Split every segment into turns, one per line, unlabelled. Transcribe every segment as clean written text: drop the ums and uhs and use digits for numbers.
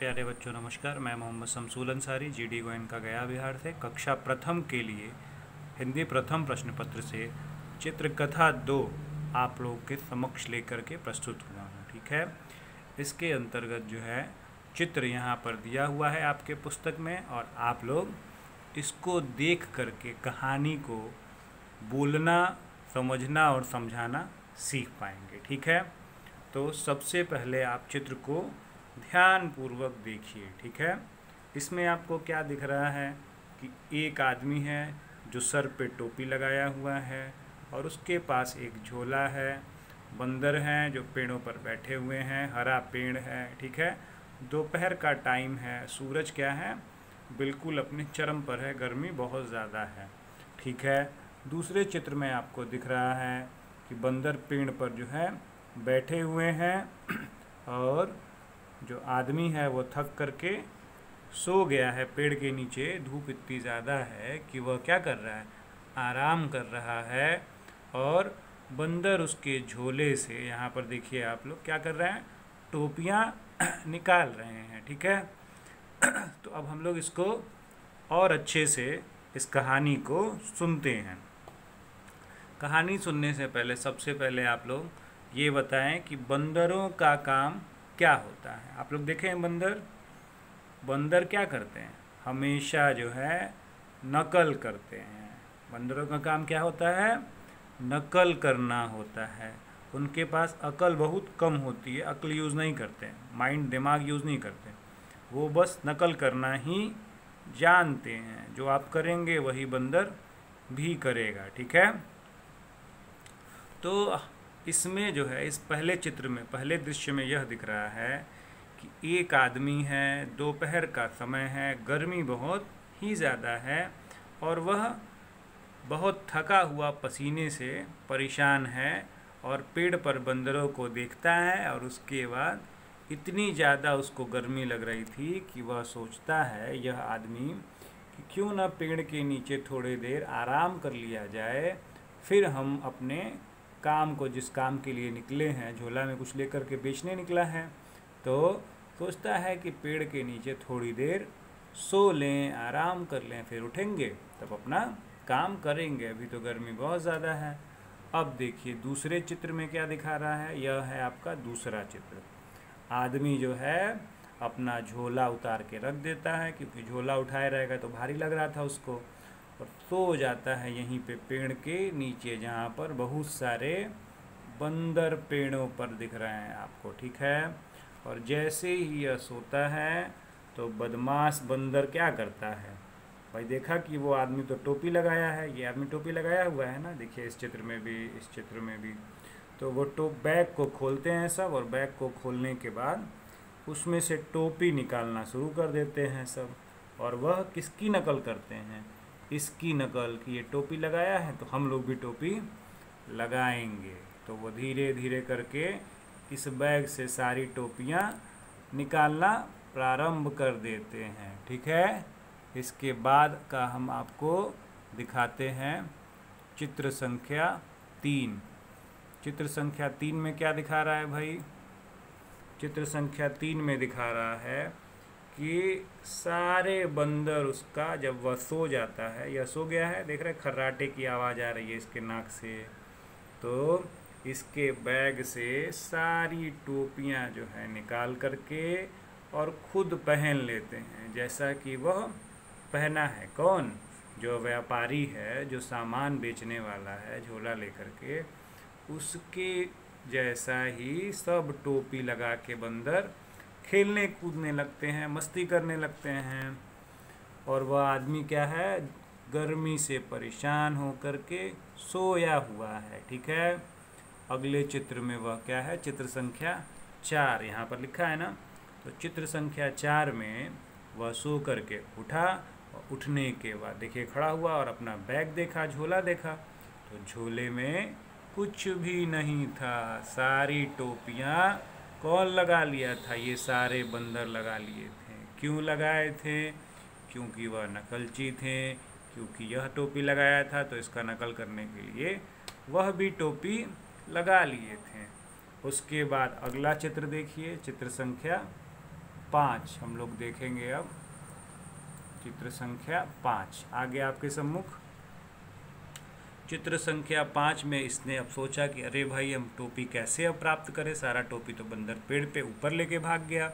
प्यारे बच्चों नमस्कार। मैं मोहम्मद शमसूल अंसारी जीडी गोयनका गया बिहार से कक्षा प्रथम के लिए हिंदी प्रथम प्रश्न पत्र से चित्रकथा 2 आप लोगों के समक्ष लेकर के प्रस्तुत हुआ हूँ। ठीक है, इसके अंतर्गत जो है चित्र यहाँ पर दिया हुआ है आपके पुस्तक में और आप लोग इसको देख करके कहानी को बोलना, समझना और समझाना सीख पाएंगे। ठीक है, तो सबसे पहले आप चित्र को ध्यान पूर्वक देखिए। ठीक है, इसमें आपको क्या दिख रहा है कि एक आदमी है जो सर पे टोपी लगाया हुआ है और उसके पास एक झोला है। बंदर हैं जो पेड़ों पर बैठे हुए हैं, हरा पेड़ है। ठीक है, दोपहर का टाइम है, सूरज क्या है बिल्कुल अपने चरम पर है, गर्मी बहुत ज़्यादा है। ठीक है, दूसरे चित्र में आपको दिख रहा है कि बंदर पेड़ पर जो है बैठे हुए हैं और जो आदमी है वो थक करके सो गया है पेड़ के नीचे। धूप इतनी ज़्यादा है कि वह क्या कर रहा है, आराम कर रहा है और बंदर उसके झोले से, यहाँ पर देखिए आप लोग क्या कर रहे हैं, टोपियाँ निकाल रहे हैं। ठीक है, तो अब हम लोग इसको और अच्छे से इस कहानी को सुनते हैं। कहानी सुनने से पहले सबसे पहले आप लोग ये बताएं कि बंदरों का काम क्या होता है। आप लोग देखें बंदर क्या करते हैं, हमेशा जो है नकल करते हैं। बंदरों का काम क्या होता है, नकल करना होता है। उनके पास अकल बहुत कम होती है, अकल यूज़ नहीं करते हैं, माइंड दिमाग यूज़ नहीं करते, वो बस नकल करना ही जानते हैं। जो आप करेंगे वही बंदर भी करेगा। ठीक है, तो इसमें जो है इस पहले चित्र में, पहले दृश्य में यह दिख रहा है कि एक आदमी है, दोपहर का समय है, गर्मी बहुत ही ज़्यादा है और वह बहुत थका हुआ पसीने से परेशान है और पेड़ पर बंदरों को देखता है और उसके बाद इतनी ज़्यादा उसको गर्मी लग रही थी कि वह सोचता है, यह आदमी, कि क्यों ना पेड़ के नीचे थोड़ी देर आराम कर लिया जाए, फिर हम अपने काम को, जिस काम के लिए निकले हैं, झोला में कुछ लेकर के बेचने निकला है, तो सोचता है कि पेड़ के नीचे थोड़ी देर सो लें, आराम कर लें, फिर उठेंगे तब अपना काम करेंगे, अभी तो गर्मी बहुत ज़्यादा है। अब देखिए दूसरे चित्र में क्या दिखा रहा है, यह है आपका दूसरा चित्र। आदमी जो है अपना झोला उतार के रख देता है क्योंकि झोला उठाए रहेगा तो भारी लग रहा था उसको, और सो जाता है यहीं पे पेड़ के नीचे, जहाँ पर बहुत सारे बंदर पेड़ों पर दिख रहे हैं आपको। ठीक है, और जैसे ही यह सोता है तो बदमाश बंदर क्या करता है, भाई देखा कि वो आदमी तो टोपी लगाया है, ये आदमी टोपी लगाया हुआ है ना, देखिए इस चित्र में भी, इस चित्र में भी, तो वो बैग को खोलते हैं सब, और बैग को खोलने के बाद उसमें से टोपी निकालना शुरू कर देते हैं सब। और वह किसकी नकल करते हैं, इसकी नकल कि ये टोपी लगाया है तो हम लोग भी टोपी लगाएंगे। तो वो धीरे धीरे करके इस बैग से सारी टोपियाँ निकालना प्रारंभ कर देते हैं। ठीक है, इसके बाद का हम आपको दिखाते हैं चित्र संख्या 3। चित्र संख्या 3 में क्या दिखा रहा है भाई, चित्र संख्या 3 में दिखा रहा है कि सारे बंदर उसका, जब वह सो जाता है, यह सो गया है, देख रहे खर्राटे की आवाज़ आ रही है इसके नाक से, तो इसके बैग से सारी टोपियां जो है निकाल करके और खुद पहन लेते हैं, जैसा कि वह पहना है। कौन, जो व्यापारी है, जो सामान बेचने वाला है झोला लेकर के, उसके जैसा ही सब टोपी लगा के बंदर खेलने कूदने लगते हैं, मस्ती करने लगते हैं। और वह आदमी क्या है, गर्मी से परेशान हो करके सोया हुआ है। ठीक है, अगले चित्र में वह क्या है, चित्र संख्या 4 यहाँ पर लिखा है ना, तो चित्र संख्या 4 में वह सो करके उठा और उठने के बाद देखिए खड़ा हुआ और अपना बैग देखा, झोला देखा, तो झोले में कुछ भी नहीं था। सारी टोपियाँ कौन लगा लिया था, ये सारे बंदर लगा लिए थे। क्यों लगाए थे, क्योंकि वह नकलची थे, क्योंकि यह टोपी लगाया था तो इसका नकल करने के लिए वह भी टोपी लगा लिए थे। उसके बाद अगला चित्र देखिए, चित्र संख्या 5 हम लोग देखेंगे अब। चित्र संख्या 5 आगे आपके सम्मुख। चित्र संख्या 5 में इसने अब सोचा कि अरे भाई हम टोपी कैसे अब प्राप्त करें, सारा टोपी तो बंदर पेड़ पे ऊपर लेके भाग गया।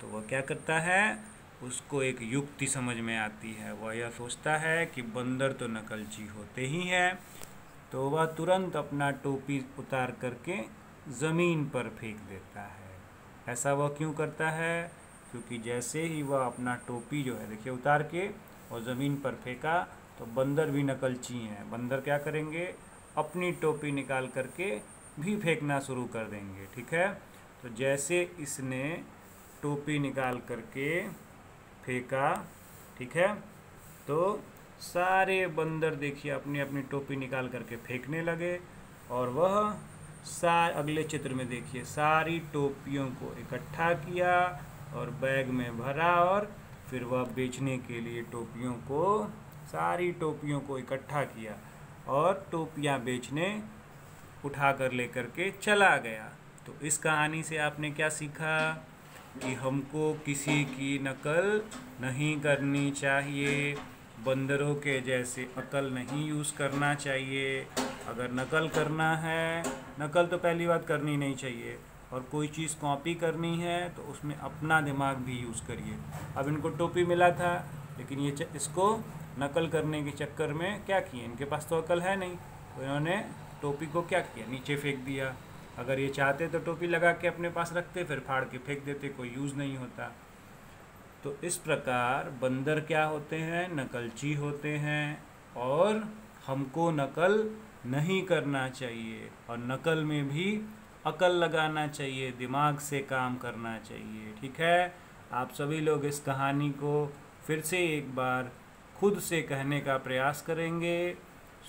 तो वह क्या करता है, उसको एक युक्ति समझ में आती है। वह यह सोचता है कि बंदर तो नकलची होते ही हैं, तो वह तुरंत अपना टोपी उतार करके ज़मीन पर फेंक देता है। ऐसा वह क्यों करता है, क्योंकि जैसे ही वह अपना टोपी जो है देखिए उतार के और ज़मीन पर फेंका, तो बंदर भी नकलची हैं। बंदर क्या करेंगे, अपनी टोपी निकाल करके भी फेंकना शुरू कर देंगे। ठीक है, तो जैसे इसने टोपी निकाल करके फेंका, ठीक है, तो सारे बंदर देखिए अपनी अपनी टोपी निकाल करके फेंकने लगे। और वह अगले चित्र में देखिए सारी टोपियों को इकट्ठा किया और बैग में भरा, और फिर वह बेचने के लिए सारी टोपियों को इकट्ठा किया और टोपियां बेचने उठा कर लेकर के चला गया। तो इस कहानी से आपने क्या सीखा कि हमको किसी की नकल नहीं करनी चाहिए, बंदरों के जैसे अकल नहीं यूज़ करना चाहिए। अगर नकल करना है, नकल तो पहली बात करनी नहीं चाहिए, और कोई चीज़ कॉपी करनी है तो उसमें अपना दिमाग भी यूज़ करिए। अब इनको टोपी मिला था, लेकिन ये इसको नकल करने के चक्कर में क्या किए, इनके पास तो अकल है नहीं, तो इन्होंने टोपी को क्या किया, नीचे फेंक दिया। अगर ये चाहते तो टोपी लगा के अपने पास रखते, फिर फाड़ के फेंक देते, कोई यूज़ नहीं होता। तो इस प्रकार बंदर क्या होते हैं, नकलची होते हैं, और हमको नकल नहीं करना चाहिए, और नकल में भी अकल लगाना चाहिए, दिमाग से काम करना चाहिए। ठीक है, आप सभी लोग इस कहानी को फिर से एक बार खुद से कहने का प्रयास करेंगे।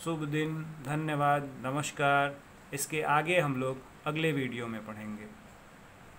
शुभ दिन, धन्यवाद, नमस्कार। इसके आगे हम लोग अगले वीडियो में पढ़ेंगे।